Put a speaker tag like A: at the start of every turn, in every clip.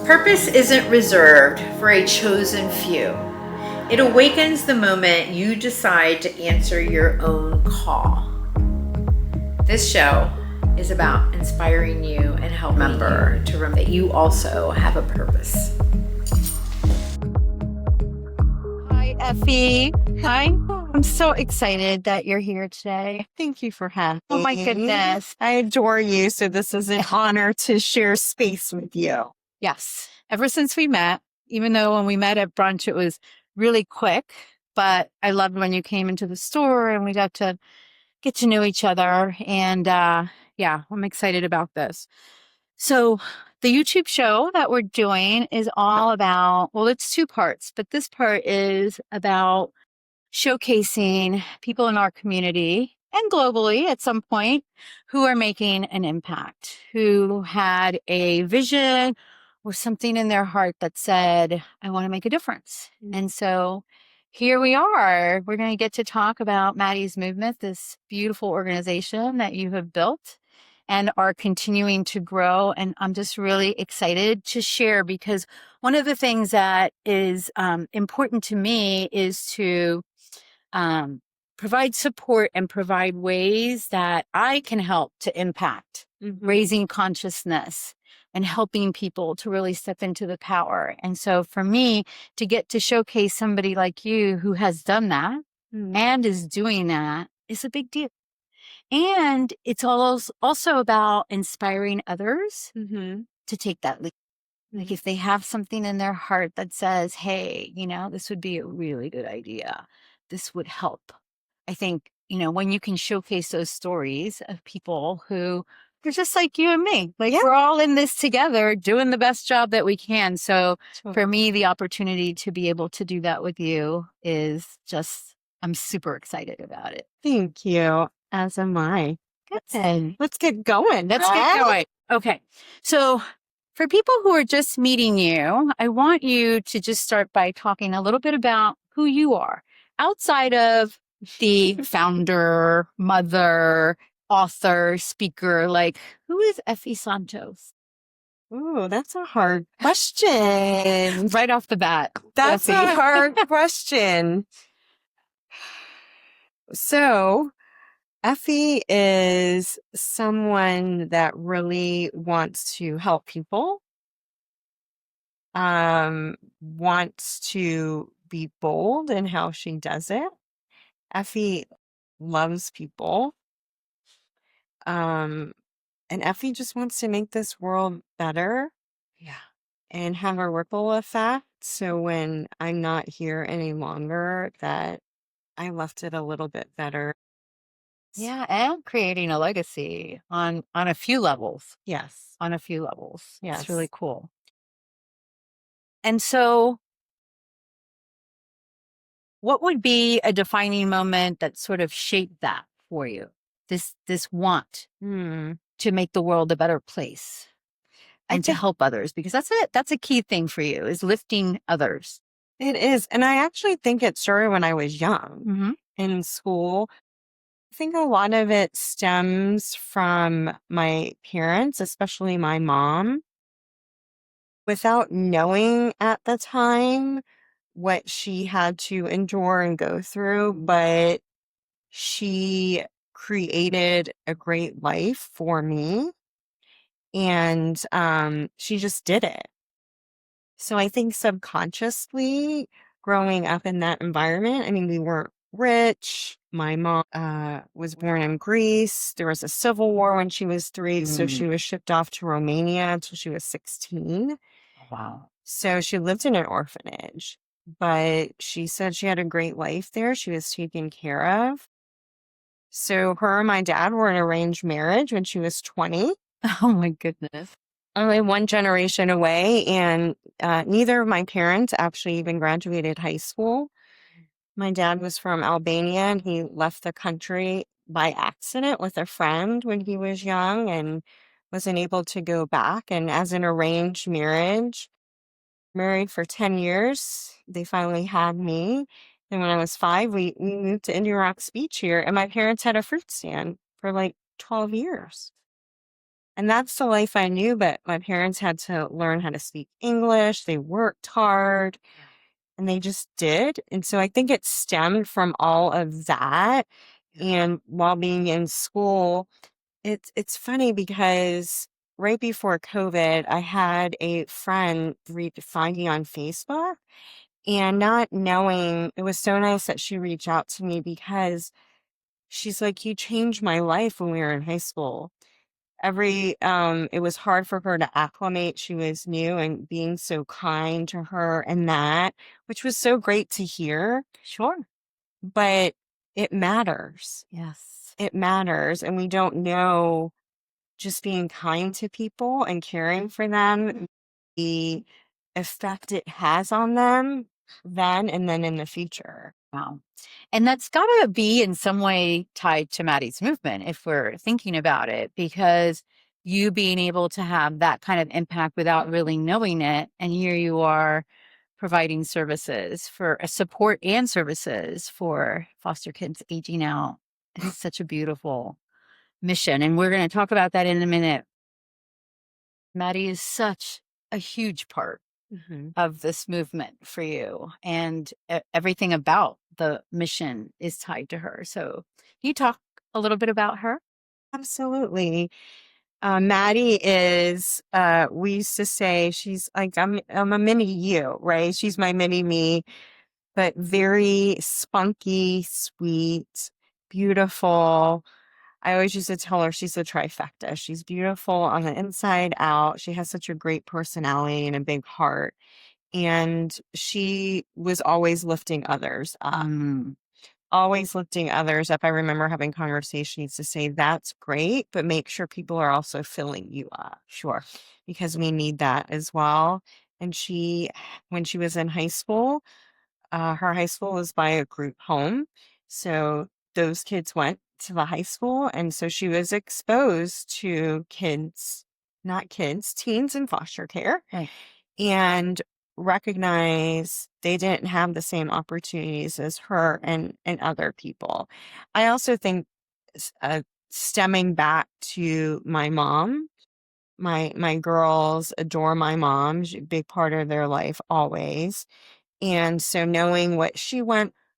A: Purpose isn't reserved for a chosen few. It awakens the moment you decide to answer your own call. This show is about inspiring you and helping you to remember that you also have a purpose.
B: Hi, Effie. Hi. I'm so excited that you're here today.
C: Thank you for having me.
B: Oh my goodness.
C: I adore you, so this is an honor to share space with you.
B: Yes. Ever since we met, even though when we met at brunch, it was really quick, but I loved when you came into the store and we got to get to know each other. And yeah, I'm excited about this. So the YouTube show that we're doing is all about, well, it's two parts, but this part is about showcasing people in our community and globally at some point who are making an impact, who had a vision or something in their heart that said, I want to make a difference. And so here we are. We're going to get to talk about Maddie's movement, this beautiful organization that you have built and are continuing to grow. And I'm just really excited to share, because one of the things that is important to me is to provide support and provide ways that I can help to impact raising consciousness and helping people to really step into the power. And so for me to get to showcase somebody like you who has done that and is doing that is a big deal. And it's also about inspiring others to take that leap. Like if they have something in their heart that says, hey, this would be a really good idea. This would help. I think, when you can showcase those stories of people who are just like you and me, like we're all in this together doing the best job that we can. So for me, the opportunity to be able to do that with you is just, I'm super excited about it.
C: Thank you. As am I.
B: Good.
C: Let's get going.
B: Let's get going. Okay. So for people who are just meeting you, I want you to just start by talking a little bit about who you are outside of the founder, mother, author, speaker. Like, who is Effie Santos?
C: Ooh, that's a hard question.
B: Right off the bat.
C: That's
B: Effie.
C: a hard question. So, Effie is someone that really wants to help people, wants to be bold in how she does it. Effie loves people. And Effie just wants to make this world better.
B: Yeah.
C: And have a ripple effect. So when I'm not here any longer, that I left it a little bit better.
B: Yeah, and creating a legacy on a few levels.
C: Yes.
B: On a few levels.
C: Yes.
B: It's really cool. And so what would be a defining moment that sort of shaped that for you? This want to make the world a better place and to help others, because that's it. That's a key thing for you, is lifting others.
C: It is. And I actually think it started when I was young in school. I think a lot of it stems from my parents, especially my mom. Without knowing at the time what she had to endure and go through, but she created a great life for me, and she just did it. So I think subconsciously, growing up in that environment, I mean, we weren't rich. My mom was born in Greece. There was a civil war when she was 3, so she was shipped off to Romania until she was 16.
B: Wow.
C: So she lived in an orphanage, but she said she had a great life there. She was taken care of. So her and my dad were in an arranged marriage when she was 20.
B: Oh my goodness.
C: Only one generation away, and neither of my parents actually even graduated high school. My dad was from Albania, and he left the country by accident with a friend when he was young and wasn't able to go back. And as an arranged marriage, married for 10 years, they finally had me. And when I was 5, we moved to Indian Rocks Beach here, and my parents had a fruit stand for like 12 years. And that's the life I knew, but my parents had to learn how to speak English. They worked hard and they just did. And so I think it stemmed from all of that. And while being in school, it's funny because right before COVID, I had a friend find me on Facebook, and not knowing, it was so nice that she reached out to me because she's like, "You changed my life when we were in high school." It was hard for her to acclimate. She was new, and being so kind to her and that, which was so great to hear.
B: Sure.
C: But it matters.
B: Yes.
C: It matters. And we don't know, just being kind to people and caring for them, the effect it has on them then and then in the future.
B: Wow. And that's got to be in some way tied to Maddie's movement, if we're thinking about it, because you being able to have that kind of impact without really knowing it. And here you are providing services for support and services for foster kids aging out. It's such a beautiful mission. And we're going to talk about that in a minute. Maddie is such a huge part of this movement for you, and everything about the mission is tied to her. So can you talk a little bit about her?
C: Absolutely. Maddie is, we used to say she's like, I'm a mini you, right? She's my mini me, but very spunky, sweet, beautiful. I always used to tell her she's a trifecta. She's beautiful on the inside out. She has such a great personality and a big heart. And she was always lifting others up. Always lifting others up. I remember having conversations to say, that's great, but make sure people are also filling you up.
B: Sure.
C: Because we need that as well. And when she was in high school, her high school was by a group home. So those kids went to the high school. And so she was exposed to teens in foster care.
B: Right.
C: And recognize they didn't have the same opportunities as her and other people. I also think stemming back to my mom, my girls adore my mom. She's a big part of their life always. And so knowing what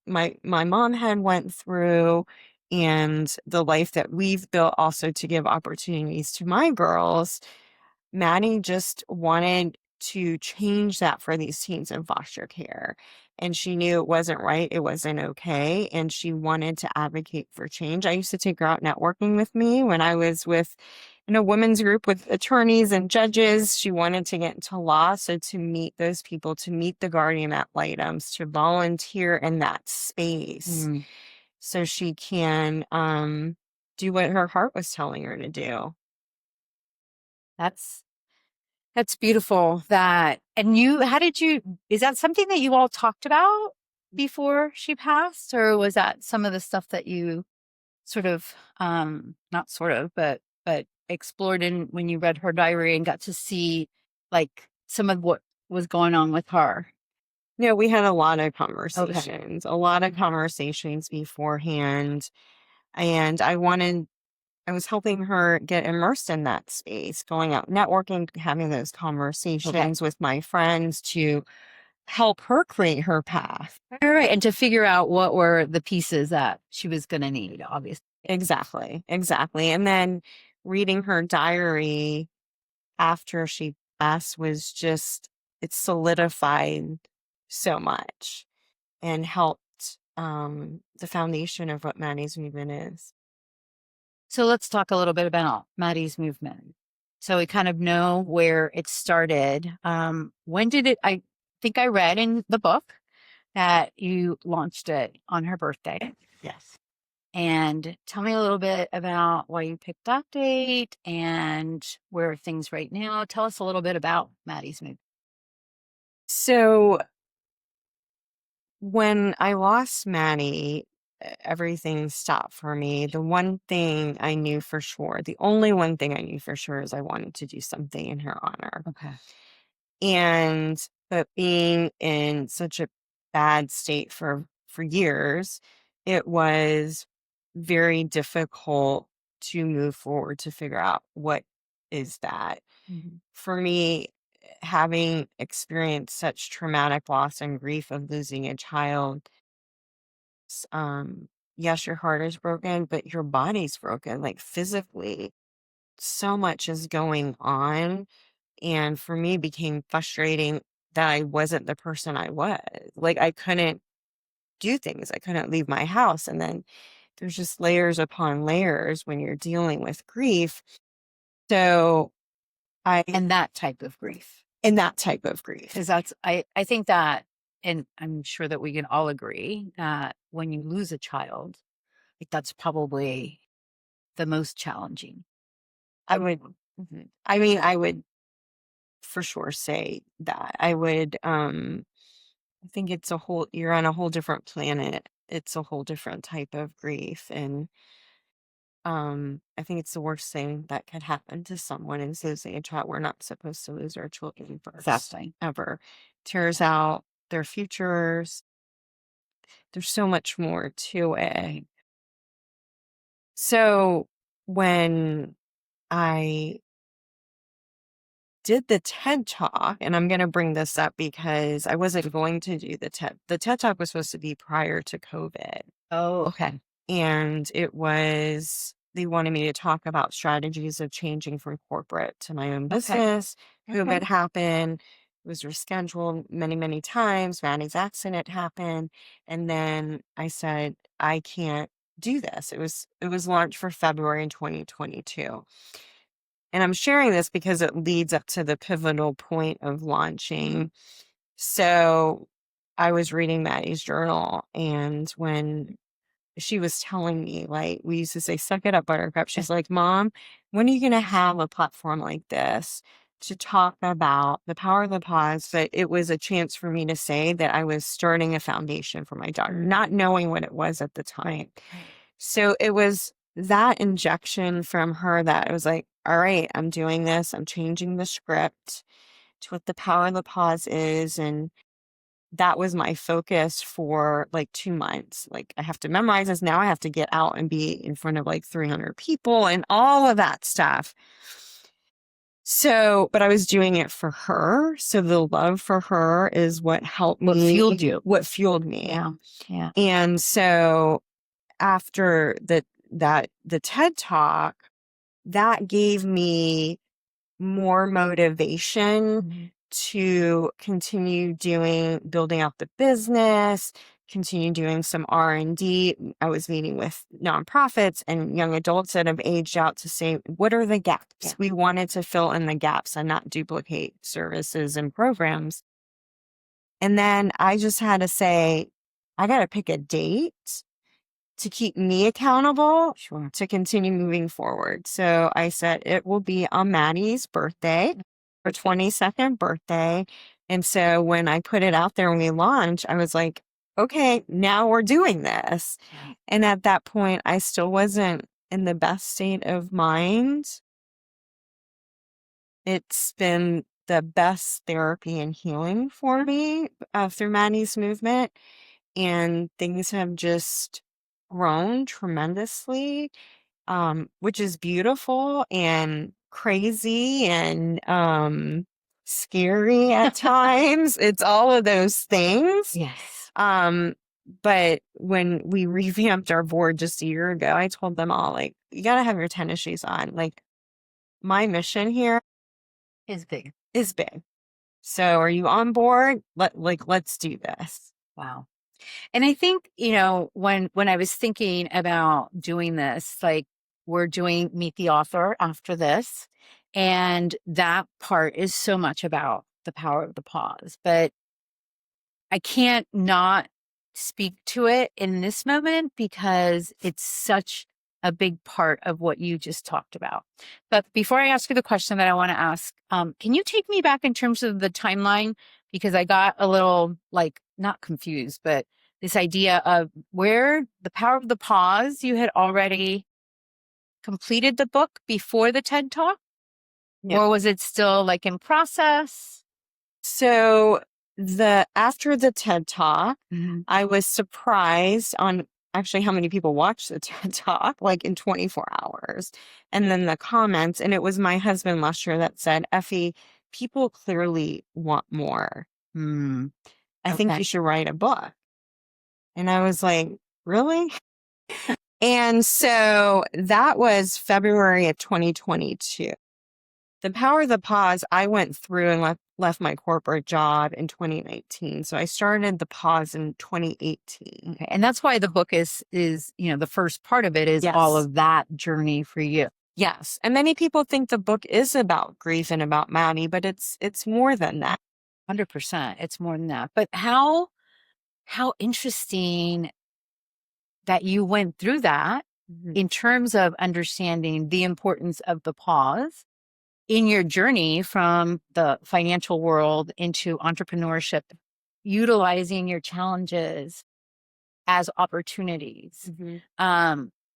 C: my mom had went through, and the life that we've built also to give opportunities to my girls, Maddie just wanted to change that for these teens in foster care. And she knew it wasn't right. It wasn't okay. And she wanted to advocate for change. I used to take her out networking with me when I was in a women's group with attorneys and judges. She wanted to get into law. So to meet those people, to meet the guardian ad litems, to volunteer in that space so she can do what her heart was telling her to do.
B: That's beautiful. Is that something that you all talked about before she passed, or was that some of the stuff that you sort of, not sort of, but explored in when you read her diary and got to see like some of what was going on with her?
C: No, we had a lot of conversations, beforehand. And I was helping her get immersed in that space, going out networking, having those conversations with my friends to help her create her path.
B: All right. And to figure out what were the pieces that she was going to need, obviously.
C: Exactly. And then reading her diary after she passed was just, it solidified so much and helped the foundation of what Maddie's movement is.
B: So let's talk a little bit about Maddie's movement. So we kind of know where it started. When did it? I think I read in the book that you launched it on her birthday.
C: Yes.
B: And tell me a little bit about why you picked that date and where are things right now. Tell us a little bit about Maddie's movement.
C: So when I lost Maddie, everything stopped for me. The one thing I knew for sure, the only one thing I knew for sure, is I wanted to do something in her honor.
B: Okay.
C: But being in such a bad state for years, it was very difficult to move forward to figure out what is that for me, having experienced such traumatic loss and grief of losing a child, yes, your heart is broken, but your body's broken, like physically. So much is going on. And for me, it became frustrating that I wasn't the person I was. Like, I couldn't do things. I couldn't leave my house. And then there's just layers upon layers when you're dealing with grief. So
B: and that type of grief.
C: Because
B: that's, I think that, and I'm sure that we can all agree that when you lose a child, like, that's probably the most challenging.
C: I would, I mean, I would for sure say that. I would, I think you're on a whole different planet. It's a whole different type of grief. And I think it's the worst thing that could happen to someone is losing a child. We're not supposed to lose our children first.
B: Exactly.
C: Ever. Tears out their futures. There's so much more to it. So when I did the TED Talk, and I'm going to bring this up because I wasn't going to do the TED Talk was supposed to be prior to COVID.
B: Oh, okay.
C: And they wanted me to talk about strategies of changing from corporate to my own business. COVID happened. It was rescheduled many, many times. Maddie's accident happened. And then I said, I can't do this. It was launched for February in 2022. And I'm sharing this because it leads up to the pivotal point of launching. So I was reading Maddie's journal, and when she was telling me, like, we used to say, suck it up, buttercup. She's like, Mom, when are you going to have a platform like this to talk about the power of the pause? But it was a chance for me to say that I was starting a foundation for my daughter, not knowing what it was at the time. So it was that injection from her that I was like, all right, I'm doing this. I'm changing the script to what the power of the pause is. And that was my focus for like 2 months. Like, I have to memorize this. Now I have to get out and be in front of like 300 people and all of that stuff. So, but I was doing it for her. So the love for her is what helped me. What fueled me.
B: Yeah. Yeah.
C: And so after the TED Talk, that gave me more motivation to continue building out the business, continue doing some R&D. I was meeting with nonprofits and young adults that have aged out to say, what are the gaps? Yeah. We wanted to fill in the gaps and not duplicate services and programs. And then I just had to say, I got to pick a date to keep me accountable to continue moving forward. So I said it will be on Maddie's birthday, her 22nd birthday. And so when I put it out there when we launched, I was like, okay, now we're doing this. Yeah. And at that point, I still wasn't in the best state of mind. It's been the best therapy and healing for me through Maddie's movement. And things have just grown tremendously, which is beautiful and crazy and scary at times. It's all of those things.
B: Yes.
C: But when we revamped our board just a year ago, I told them all, like, you got to have your tennis shoes on. Like, my mission here
B: is big.
C: So are you on board? Let's do this.
B: Wow. And I think, when I was thinking about doing this, like, we're doing Meet the Author after this, and that part is so much about the power of the pause, but I can't not speak to it in this moment because it's such a big part of what you just talked about. But before I ask you the question that I want to ask, can you take me back in terms of the timeline? Because I got a little, like, not confused, but this idea of where the power of the pause, you had already completed the book before the TED Talk? Yeah. Or was it still like in process?
C: So after the TED Talk, I was surprised on actually how many people watched the TED Talk, like in 24 hours. And then the comments, and it was my husband last year that said, Effie, people clearly want more. I think you should write a book. And I was like, really? And so that was February of 2022. The Power of the Pause, I went through and left my corporate job in 2019. So I started the pause in 2018.
B: Okay. And that's why the book is, the first part of it is all
C: Yes.
B: of that journey for you.
C: Yes. And many people think the book is about grief and about Maddie, but it's more than that.
B: 100%. It's more than that. But how interesting that you went through that in terms of understanding the importance of the pause in your journey from the financial world into entrepreneurship, utilizing your challenges as opportunities,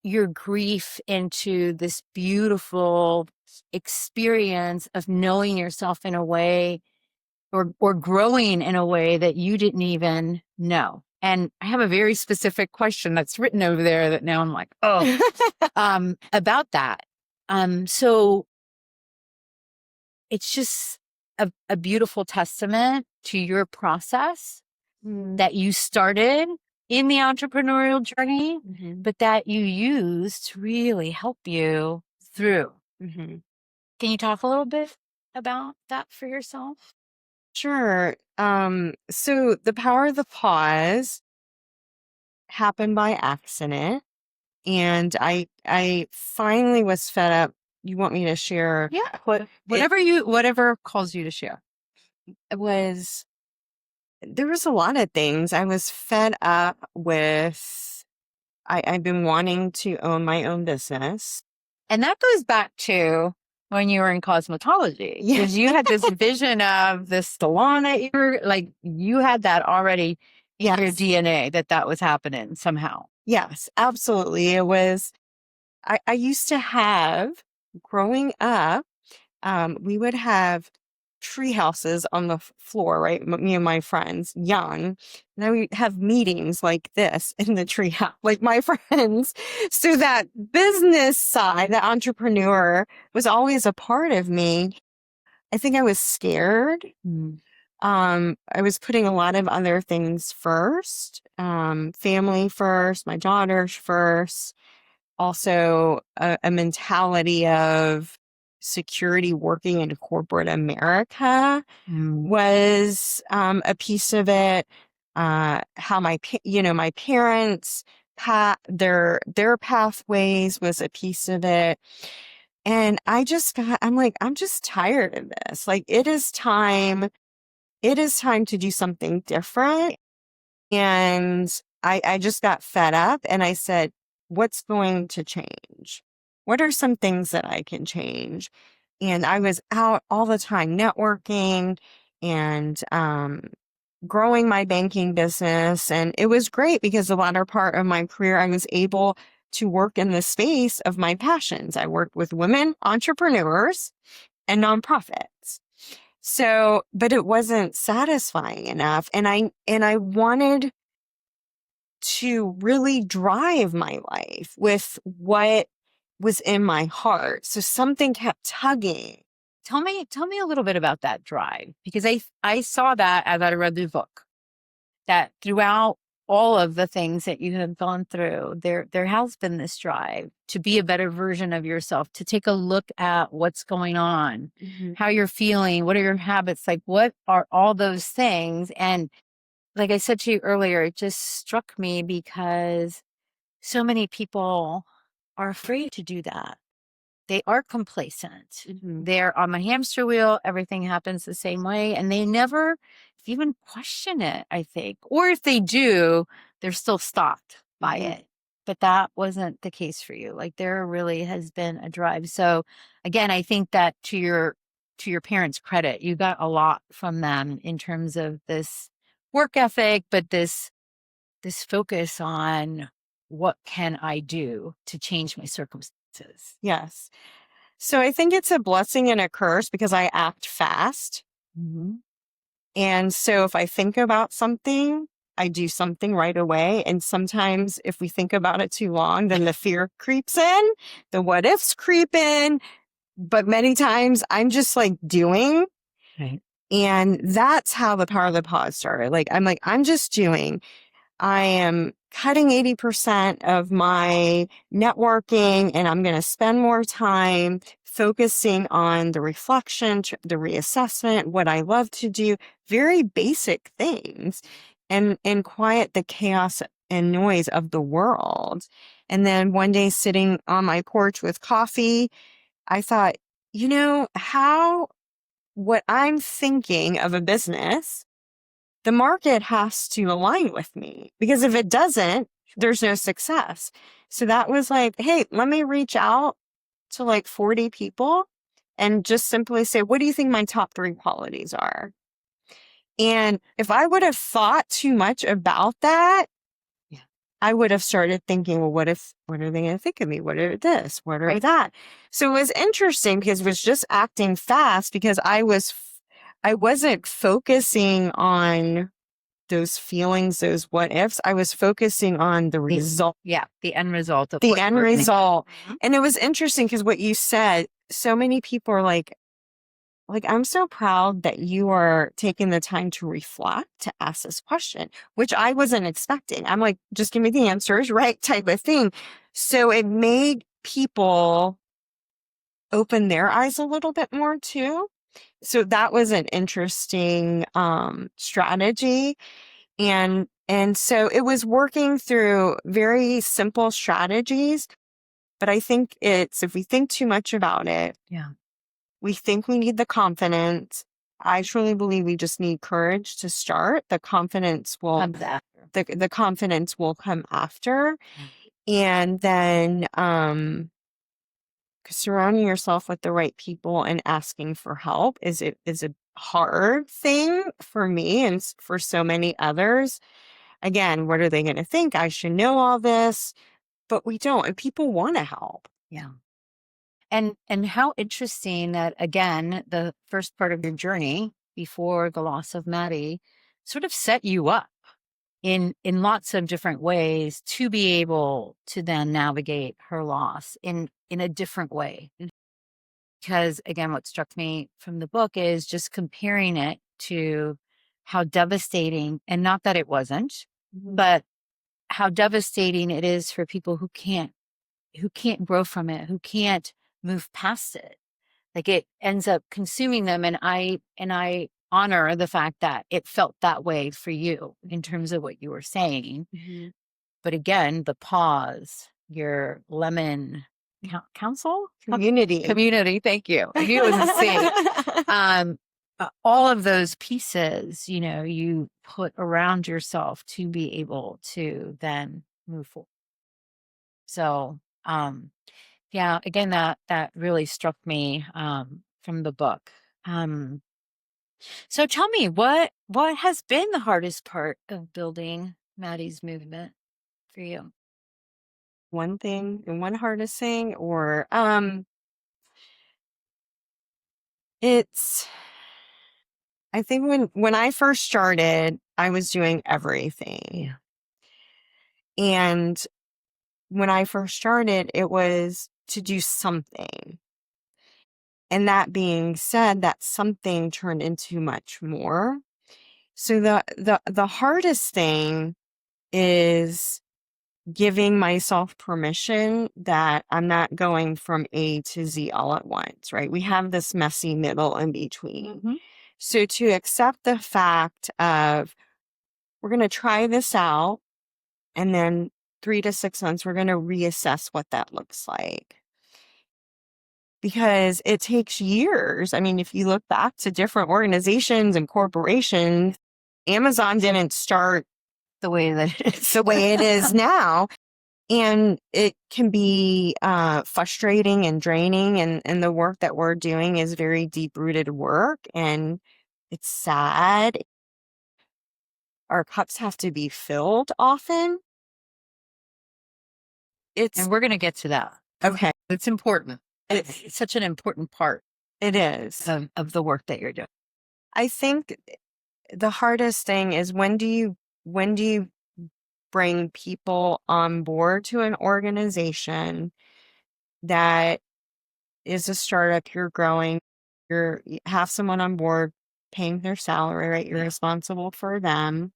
B: your grief into this beautiful experience of knowing yourself in a way or growing in a way that you didn't even know. And I have a very specific question that's written over there that now I'm like, about that. So it's just a beautiful testament to your process that you started in the entrepreneurial journey, but that you used to really help you through. Can you talk a little bit about that for yourself?
C: Sure. So the Power of the Pause happened by accident. And I finally was fed up. You want me to share?
B: Yeah. Whatever calls you to share.
C: There was a lot of things. I was fed up with, I've been wanting to own my own business.
B: And that goes back to when you were in cosmetology. Because you had this vision of this salon that you had that already in your DNA that was happening somehow.
C: Yes, absolutely. It was, I used to have, growing up, we would have tree houses on the floor, right? Me and my friends, young. And then we'd have meetings like this in the tree house, like my friends. So that business side, the entrepreneur was always a part of me. I think I was scared. I was putting a lot of other things first, family first, my daughters first. Also a mentality of security working in corporate America was a piece of it. How my parents their pathways was a piece of it. And I'm just tired of this. Like it is time to do something different. And I just got fed up and I said, what's going to change? What are some things that I can change? And I was out all the time networking and growing my banking business. And it was great because the latter part of my career, I was able to work in the space of my passions. I worked with women entrepreneurs and nonprofits. So, but it wasn't satisfying enough. And I wanted to really drive my life with what was in my heart. So something kept tugging.
B: Tell me a little bit about that drive, because I saw that as I read the book, that throughout all of the things that you have gone through, there has been this drive to be a better version of yourself, to take a look at what's going on, how you're feeling, what are your habits, like what are all those things. And like I said to you earlier, it just struck me because so many people are afraid to do that. They are complacent. They're on the hamster wheel. Everything happens the same way. And they never even question it, I think. Or if they do, they're still stopped by it. But that wasn't the case for you. Like there really has been a drive. So again, I think that to your parents' credit, you got a lot from them in terms of this work ethic, but this focus on what can I do to change my circumstances.
C: Yes. So I think it's a blessing and a curse because I act fast. And so if I think about something, I do something right away. And sometimes if we think about it too long, then the fear creeps in, the what ifs creep in. But many times I'm just like doing.
B: Right.
C: And that's how the power of the pause started. I'm just doing. I am cutting 80% of my networking, and I'm going to spend more time focusing on the reflection, the reassessment, what I love to do, very basic things, and quiet the chaos and noise of the world. And then one day sitting on my porch with coffee, I thought, how what I'm thinking of a business, the market has to align with me, because if it doesn't, there's no success. So that was like, hey, let me reach out to like 40 people and just simply say, what do you think my top 3 qualities are? And if I would have thought too much about that, I would have started thinking, well, what are they going to think of me? What are this? What are that? So it was interesting because it was just acting fast, because I wasn't focusing on those feelings, those what ifs. I was focusing on the result.
B: Yeah. The end result of
C: The end result.
B: Mm-hmm.
C: And it was interesting because what you said, so many people are like, I'm so proud that you are taking the time to reflect, to ask this question, which I wasn't expecting. I'm like, just give me the answers, right? Type of thing. So it made people open their eyes a little bit more too. So that was an interesting strategy. And so it was working through very simple strategies. But I think if we think too much about it, we think we need the confidence. I truly believe we just need courage to start. The confidence will
B: Comes after.
C: The confidence will come after. And then surrounding yourself with the right people and asking for help is a hard thing for me and for so many others. Again, what are they going to think? I should know all this, but we don't. And people want to help.
B: Yeah. And how interesting that, again, the first part of your journey before the loss of Maddie sort of set you up in lots of different ways to be able to then navigate her loss in a different way. Because again, what struck me from the book is just comparing it to how devastating, and not that it wasn't, but how devastating it is for people who can't grow from it, who can't move past it. Like it ends up consuming them. And I honor the fact that it felt that way for you in terms of what you were saying. Mm-hmm. But again, the pause, your lemon council? Community. Thank you. I knew it was a C. All of those pieces, you put around yourself to be able to then move forward. So, yeah, again, that really struck me from the book. So tell me, what has been the hardest part of building Maddie's movement for you?
C: One hardest thing, or I think when I first started, I was doing everything. Yeah. And when I first started, it was to do something. And that being said, that something turned into much more. So the hardest thing is giving myself permission that I'm not going from A to Z all at once, right? We have this messy middle in between. Mm-hmm. So to accept the fact of, we're going to try this out, and then 3 to 6 months, we're going to reassess what that looks like. Because it takes years. I mean, if you look back to different organizations and corporations, Amazon didn't start
B: the way that
C: it is now. And it can be frustrating and draining. And the work that we're doing is very deep-rooted work. And it's sad. Our cups have to be filled often.
B: And we're going to get to that.
C: Okay.
B: It's important. It's such an important part.
C: It is.
B: Of the work that you're doing.
C: I think the hardest thing is, when do you when do you bring people on board to an organization that is a startup, you're growing, you have someone on board paying their salary, right? You're responsible for them.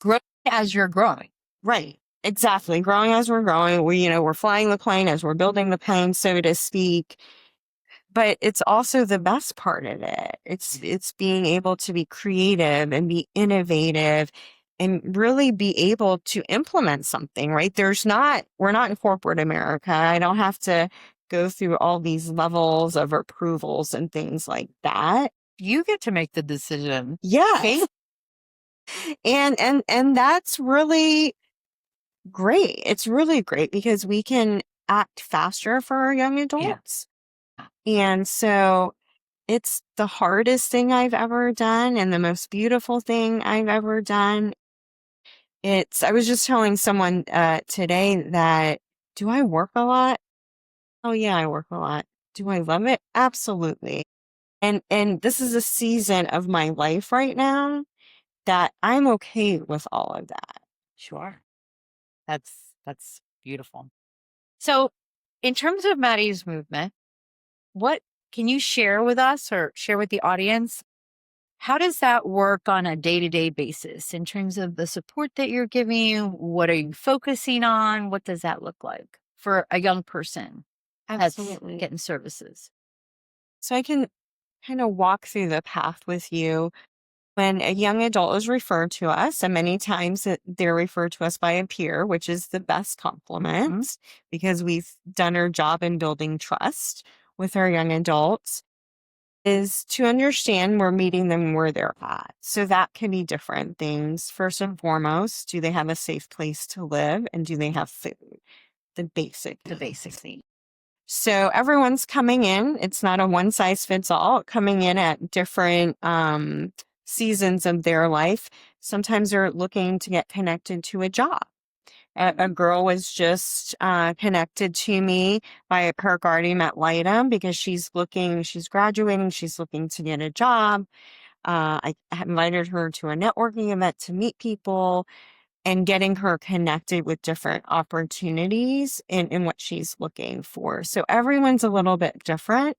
B: Grow as you're growing.
C: Right. Exactly. Growing as we're growing. We're flying the plane as we're building the plane, so to speak. But it's also the best part of it. It's being able to be creative and be innovative and really be able to implement something, right? We're not in corporate America. I don't have to go through all these levels of approvals and things like that.
B: You get to make the decision.
C: Yeah. And that's really great. It's really great because we can act faster for our young adults. And so it's the hardest thing I've ever done and the most beautiful thing I've ever done. I was just telling someone today that, do I work a lot? Oh yeah, I work a lot. Do I love it? Absolutely. And this is a season of my life right now that I'm okay with all of that.
B: Sure. That's beautiful. So in terms of Maddie's movement, what can you share with us or share with the audience? How does that work on a day-to-day basis in terms of the support that you're giving? What are you focusing on? What does that look like for a young person that's getting services?
C: So I can kind of walk through the path with you. When a young adult is referred to us, and many times they're referred to us by a peer, which is the best compliment because we've done our job in building trust with our young adults, is to understand we're meeting them where they're at. So that can be different things. First and foremost, do they have a safe place to live and do they have food? The basic thing. So everyone's coming in. It's not a one size fits all, coming in at different seasons of their life. Sometimes they're looking to get connected to a job. A girl was just connected to me by her guardian at Lightem because she's graduating, she's looking to get a job. I invited her to a networking event to meet people and getting her connected with different opportunities in what she's looking for. So everyone's a little bit different.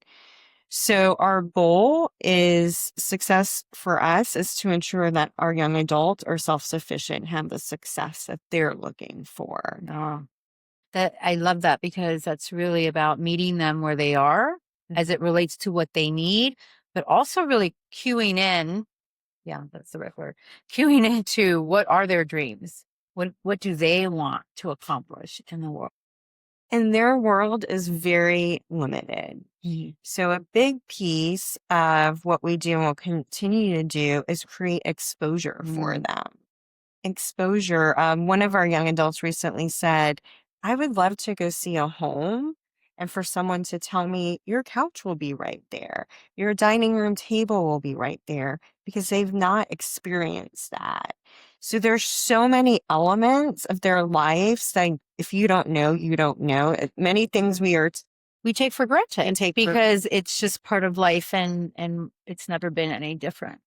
C: So our goal is success for us is to ensure that our young adults are self-sufficient, have the success that they're looking for.
B: That I love that because that's really about meeting them where they are as it relates to what they need, but also really cueing in. Yeah, that's the right word. Cueing into what are their dreams? What do they want to accomplish in the world?
C: And their world is very limited. So a big piece of what we do and will continue to do is create exposure for them. Exposure. One of our young adults recently said, I would love to go see a home and for someone to tell me your couch will be right there. Your dining room table will be right there because they've not experienced that. So there's so many elements of their lives that if you don't know, you don't know. Many things we
B: take for granted because it's just part of life and it's never been any different.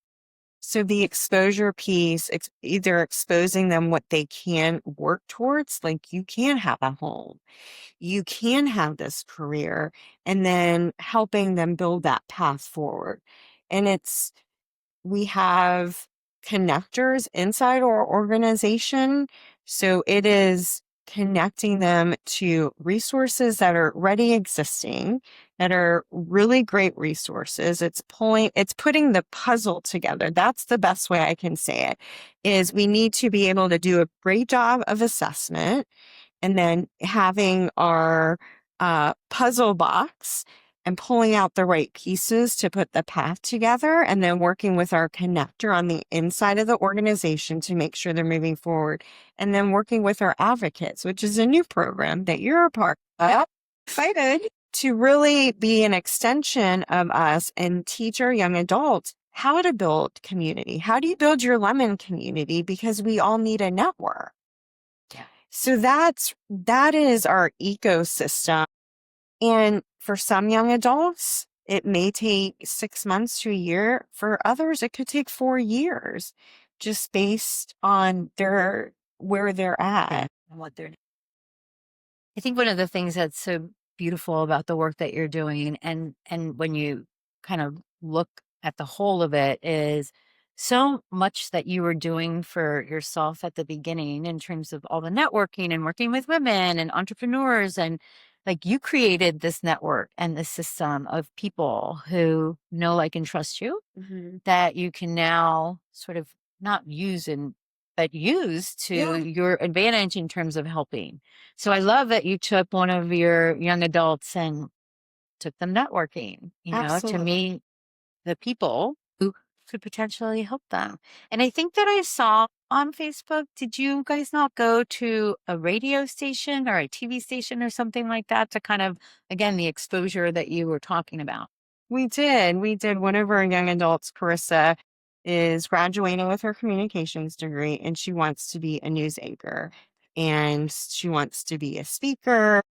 C: So the exposure piece, either exposing them what they can work towards, like you can have a home, you can have this career, and then helping them build that path forward. And we have connectors inside our organization. So it is connecting them to resources that are already existing, that are really great resources. It's putting the puzzle together. That's the best way I can say it, is we need to be able to do a great job of assessment and then having our puzzle box and pulling out the right pieces to put the path together, and then working with our connector on the inside of the organization to make sure they're moving forward, and then working with our advocates, which is a new program that you're a part of. Excited to really be an extension of us and teach our young adults how to build community. How do you build your lemon community? Because we all need a network. So that is our ecosystem. And for some young adults, it may take 6 months to a year. For others, it could take 4 years just based on where they're at
B: and what they're. I think one of the things that's so beautiful about the work that you're doing, and when you kind of look at the whole of it, is so much that you were doing for yourself at the beginning in terms of all the networking and working with women and entrepreneurs, and like you created this network and this system of people who know, like, and trust you, that you can now sort of not use but use to your advantage in terms of helping. So I love that you took one of your young adults and took them networking, to
C: Absolutely.
B: meet the people who could potentially help them. And I think that I saw on Facebook, did you guys not go to a radio station or a TV station or something like that to kind of, again, the exposure that you were talking about?
C: We did. One of our young adults, Carissa, is graduating with her communications degree, and she wants to be a news anchor and she wants to be a speaker.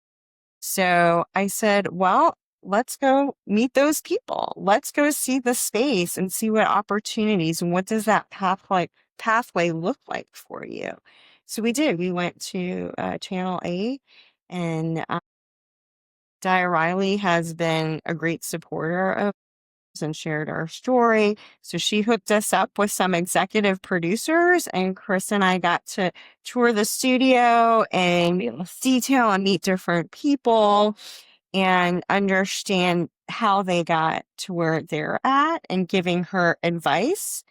C: So I said, well, let's go meet those people. Let's go see the space and see what opportunities and what does that pathway look like for you. So we did. We went to Channel 8, and Di Riley has been a great supporter of us and shared our story. So she hooked us up with some executive producers, and Chris and I got to tour the studio and detail and meet different people and understand how they got to where they're at and giving her advice.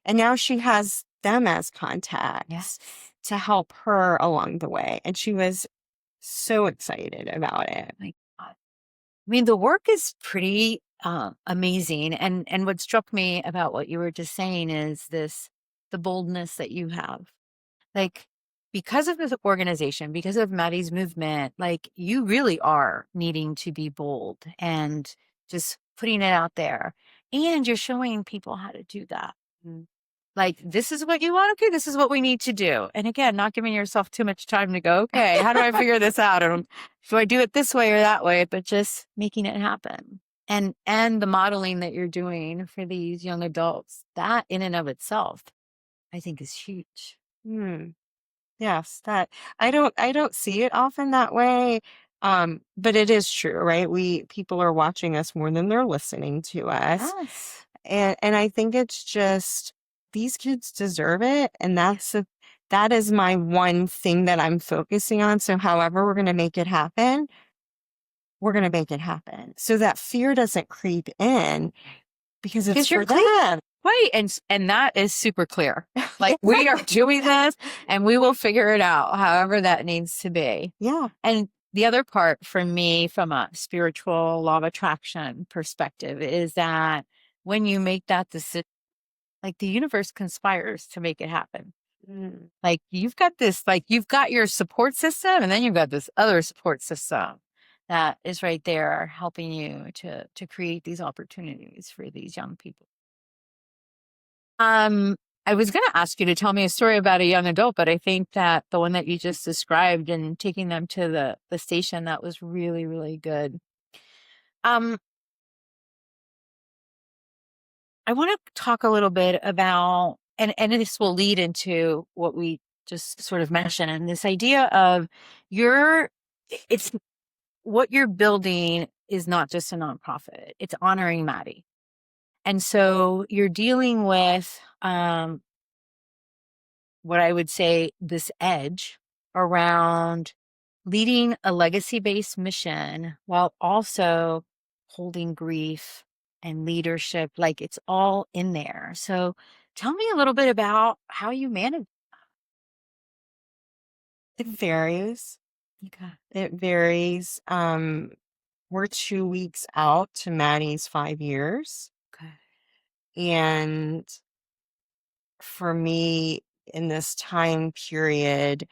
C: And now she has them as contacts to help her along the way. And she was so excited about it.
B: My God. I mean, the work is pretty amazing. And what struck me about what you were just saying is the boldness that you have. Like, because of this organization, because of Maddie's movement, like, you really are needing to be bold and just putting it out there. And you're showing people how to do that. Like, this is what you want. Okay, this is what we need to do. And again, not giving yourself too much time to go, okay, how do I figure this out? Do I do it this way or that way? But just making it happen. And the modeling that you're doing for these young adults, that in and of itself, I think is huge.
C: Yes, that I don't see it often that way. But it is true, right? People are watching us more than they're listening to us.
B: Yes.
C: And I think it's just these kids deserve it. And that is my one thing that I'm focusing on. So however we're gonna make it happen, we're gonna make it happen. So that fear doesn't creep in because it's for them.
B: Right. And that is super clear. Like, we are doing this and we will figure it out however that needs to be.
C: Yeah.
B: And the other part for me, from a spiritual law of attraction perspective, is that when you make that decision, like, the universe conspires to make it happen. Like, you've got your support system, and then you've got this other support system that is right there helping you to create these opportunities for these young people. I was going to ask you to tell me a story about a young adult, but I think that the one that you just described and taking them to the station, that was really, really good. I want to talk a little bit about, and this will lead into what we just sort of mentioned, and this idea of it's what you're building is not just a nonprofit, it's honoring Maddie. And so you're dealing with what I would say this edge around leading a legacy-based mission while also holding grief and leadership. Like, it's all in there. So tell me a little bit about how you manage.
C: It varies.
B: Okay.
C: It varies. We're 2 weeks out to Maddie's 5 years.
B: Okay.
C: And for me, in this time period,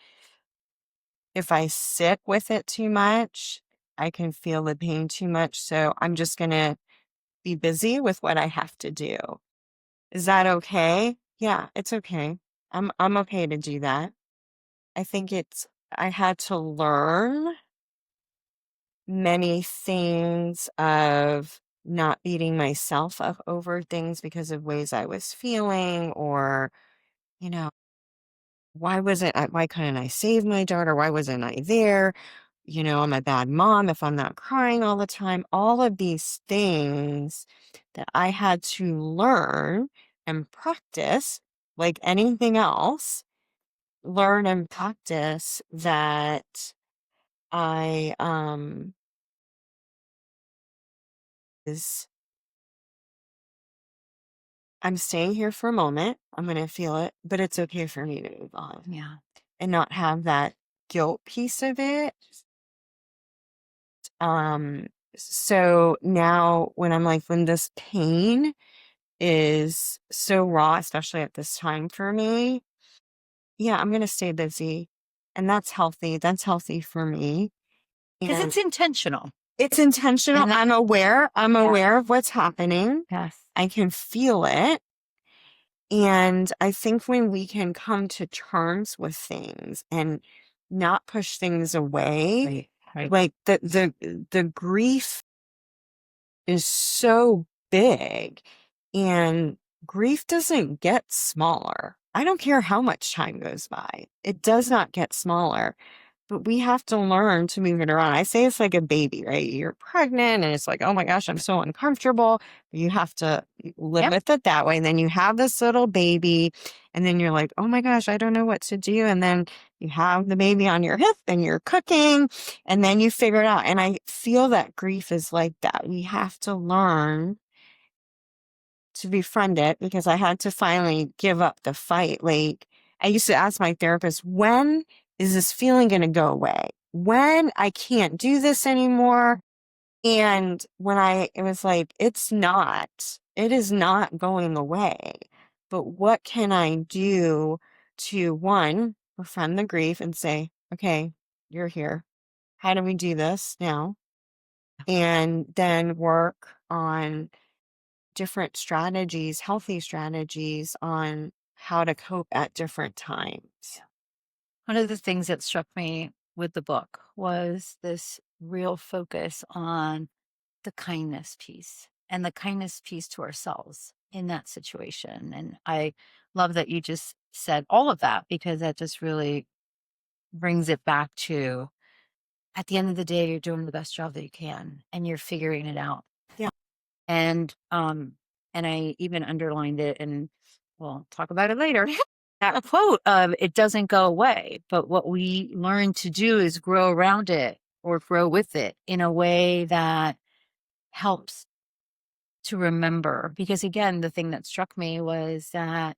C: if I sit with it too much, I can feel the pain too much. So I'm just going to be busy with what I have to do. Is that okay? Yeah, it's okay. I'm okay to do that. I think I had to learn many things of not beating myself up over things because of ways I was feeling or you know, why couldn't I save my daughter? Why wasn't I there? I'm a bad mom if I'm not crying all the time. All of these things that I had to learn and practice, like anything else, learn and practice that I is I'm staying here for a moment. I'm going to feel it, but it's okay for me to move on.
B: Yeah.
C: And not have that guilt piece of it. So now when this pain is so raw, especially at this time for me, yeah, I'm going to stay busy. And that's healthy. That's healthy for me.
B: Because
C: And
B: it's intentional.
C: it's intentional.
B: And
C: I'm aware. I'm aware of what's happening.
B: Yes.
C: I can feel it. And I think when we can come to terms with things and not push things away,
B: Right.
C: like the grief is so big, and grief doesn't get smaller. I don't care how much time goes by. It does not get smaller. But we have to learn to move it around. I say it's like a baby, right? You're pregnant and it's like, oh my gosh, I'm so uncomfortable. You have to live with it that way. And then you have this little baby and then you're like, oh my gosh, I don't know what to do. And then you have the baby on your hip and you're cooking and then you figure it out. And I feel that grief is like that. We have to learn to befriend it, because I had to finally give up the fight. Like, I used to ask my therapist, when is this feeling going to go away? When I can't do this anymore? And it was like, it is not going away. But what can I do to, one, befriend the grief and say, okay, you're here. How do we do this now? And then work on different strategies, healthy strategies on how to cope at different times.
B: One of the things that struck me with the book was this real focus on the kindness piece and the kindness piece to ourselves in that situation. And I love that you just said all of that, because that just really brings it back to, at the end of the day, you're doing the best job that you can and you're figuring it out.
C: Yeah.
B: And I even underlined it, and we'll talk about it later. That quote of, it doesn't go away, but what we learn to do is grow around it or grow with it in a way that helps to remember. Because again, the thing that struck me was that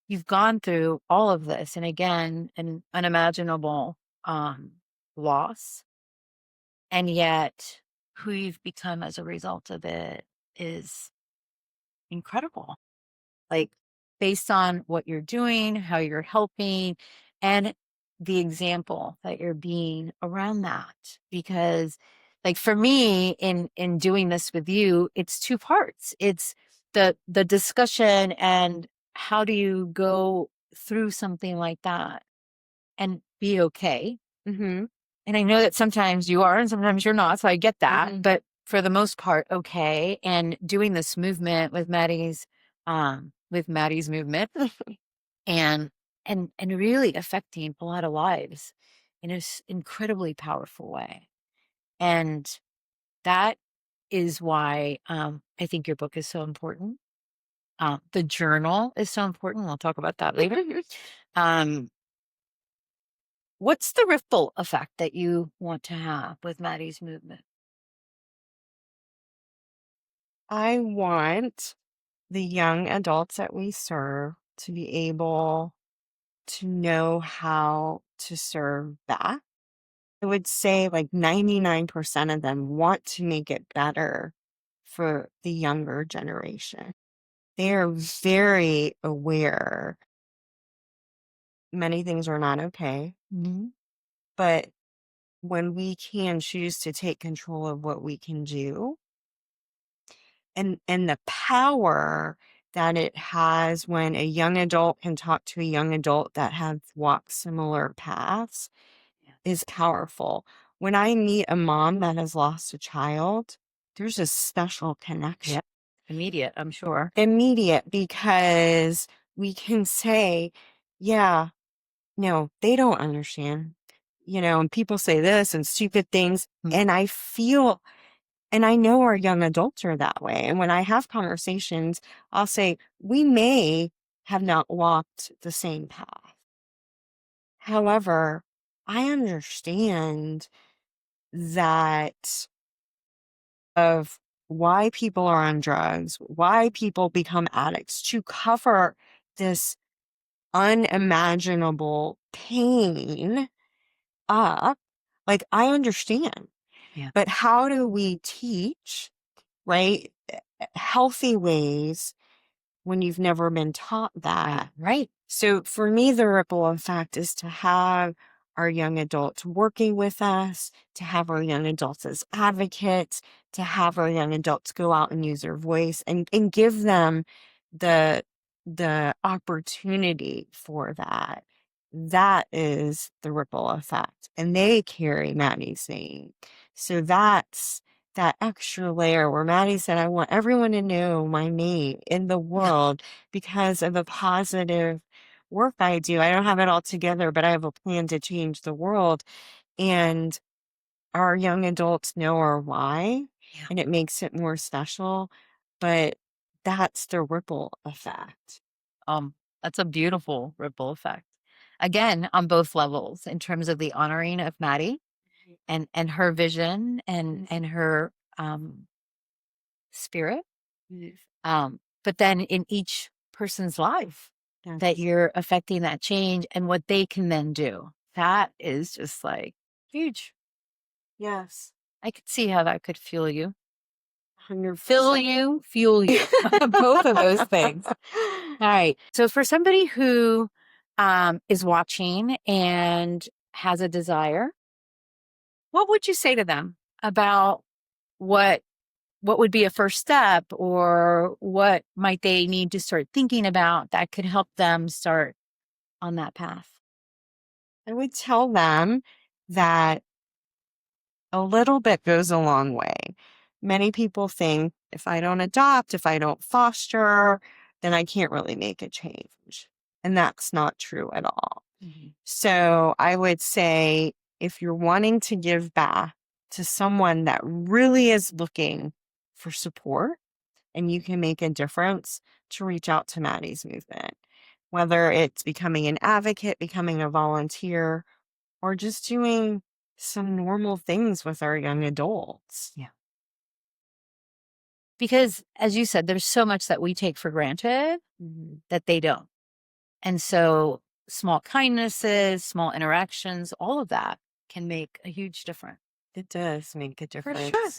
B: you've gone through all of this, and again, an unimaginable loss, and yet who you've become as a result of it is incredible. Like, based on what you're doing, how you're helping, and the example that you're being around that. Because, like, for me, in doing this with you, it's two parts. It's the discussion and how do you go through something like that and be okay.
C: Mm-hmm.
B: And I know that sometimes you are and sometimes you're not, so I get that.
C: Mm-hmm.
B: But for the most part, okay. And doing this movement with Maddie's movement and really affecting a lot of lives in an incredibly powerful way. And that is why I think your book is so important. The journal is so important. We'll talk about that later. What's the ripple effect that you want to have with Maddie's movement?
C: I want the young adults that we serve to be able to know how to serve back. I would say like 99% of them want to make it better for the younger generation. They are very aware many things are not okay,
B: Mm-hmm.
C: but when we can choose to take control of what we can do, and the power that it has when a young adult can talk to a young adult that have walked similar paths is powerful. When I meet a mom that has lost a child, there's a special connection.
B: Immediate, I'm sure.
C: Immediate, because we can say, yeah, no, they don't understand, and people say this and stupid things. And I feel, and I know our young adults are that way. And when I have conversations, I'll say, we may have not walked the same path. However, I understand that of why people are on drugs, why people become addicts to cover this unimaginable pain up. Like, I understand.
B: Yeah.
C: But how do we teach, right? Healthy ways when you've never been taught that.
B: Right.
C: So for me, the ripple effect is to have our young adults working with us, to have our young adults as advocates, to have our young adults go out and use their voice and give them the opportunity for that. That is the ripple effect. And they carry Maddie's name. So that's that extra layer where Maddie said, I want everyone to know my name in the world because of the positive work I do. I don't have it all together, but I have a plan to change the world. And our young adults know our why, and it makes it more special. But that's the ripple effect.
B: That's a beautiful ripple effect. Again, on both levels, in terms of the honoring of Maddie and her vision and her spirit. But then in each person's life that you're affecting that change and what they can then do. That is just like huge.
C: Yes.
B: I could see how that could fuel you.
C: 100%.
B: Fill you, fuel you. Both of those things. All right. So for somebody who is watching and has a desire, what would you say to them about what would be a first step, or what might they need to start thinking about that could help them start on that path?
C: I would tell them that a little bit goes a long way. Many people think if I don't adopt, if I don't foster, then I can't really make a change. And that's not true at all.
B: Mm-hmm.
C: So I would say if you're wanting to give back to someone that really is looking for support and you can make a difference, to reach out to Maddie's movement, whether it's becoming an advocate, becoming a volunteer, or just doing some normal things with our young adults.
B: Yeah. Because as you said, there's so much that we take for granted that they don't. And so small kindnesses, small interactions, all of that can make a huge difference.
C: It does make a difference.
B: For sure.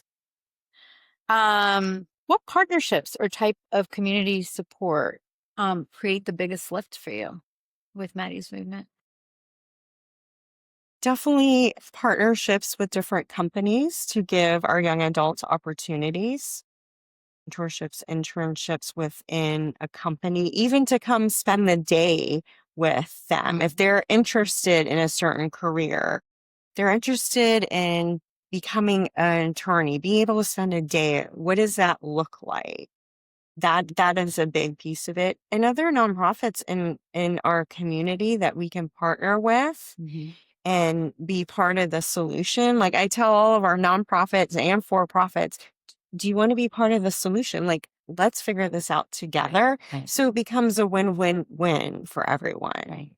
B: What partnerships or type of community support create the biggest lift for you with Maddie's movement?
C: Definitely partnerships with different companies to give our young adults opportunities, mentorships, internships within a company, even to come spend the day with them. If they're interested in a certain career, they're interested in becoming an attorney, being able to spend a day, what does that look like? That is a big piece of it. And other nonprofits in our community that we can partner with and be part of the solution. Like I tell all of our nonprofits and for-profits, do you want to be part of the solution? Like, let's figure this out together.
B: Right.
C: So it becomes a win-win-win for everyone.
B: Right.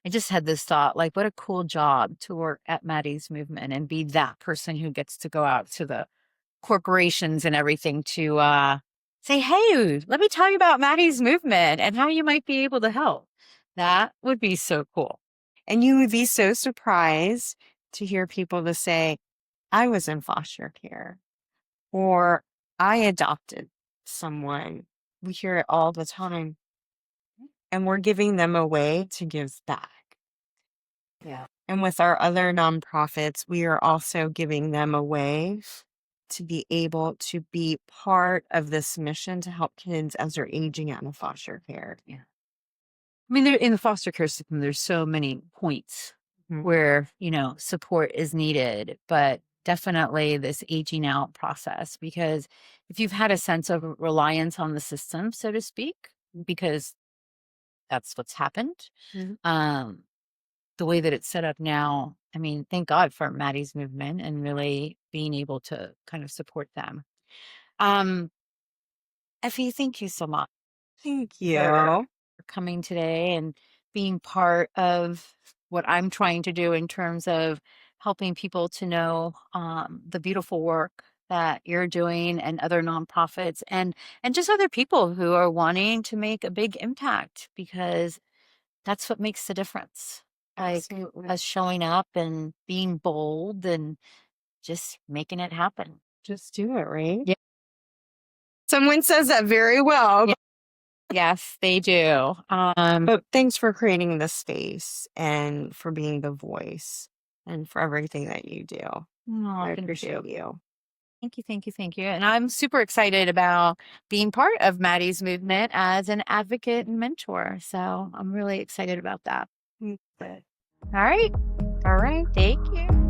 B: I just had this thought, like, what a cool job to work at Maddie's movement and be that person who gets to go out to the corporations and everything to say, hey, let me tell you about Maddie's movement and how you might be able to help. That would be so cool.
C: And you would be so surprised to hear people to say, I was in foster care, or I adopted someone. We hear it all the time. And we're giving them a way to give back.
B: Yeah.
C: And with our other nonprofits, we are also giving them a way to be able to be part of this mission to help kids as they're aging out of foster care.
B: Yeah. I mean, in the foster care system, there's so many points where, support is needed, but definitely this aging out process, because if you've had a sense of reliance on the system, so to speak, because that's what's happened.
C: Mhm.
B: The way that it's set up now, I mean, thank God for Maddie's movement and really being able to kind of support them. Effie, thank you so much
C: Thank
B: for
C: you.
B: coming today and being part of what I'm trying to do in terms of helping people to know the beautiful work that you're doing and other nonprofits and just other people who are wanting to make a big impact, because that's what makes the difference. Like
C: Absolutely.
B: us showing up and being bold and just making it happen.
C: Just do it, right?
B: Yeah.
C: Someone says that very well.
B: Yeah. Yes, they do.
C: But thanks for creating the space and for being the voice and for everything that you do.
B: Oh,
C: I
B: thank you.
C: appreciate you.
B: Thank you, thank you, thank you. And I'm super excited about being part of Maddie's movement as an advocate and mentor. So I'm really excited about that.
C: Mm.
B: All right.
C: All right.
B: Thank you.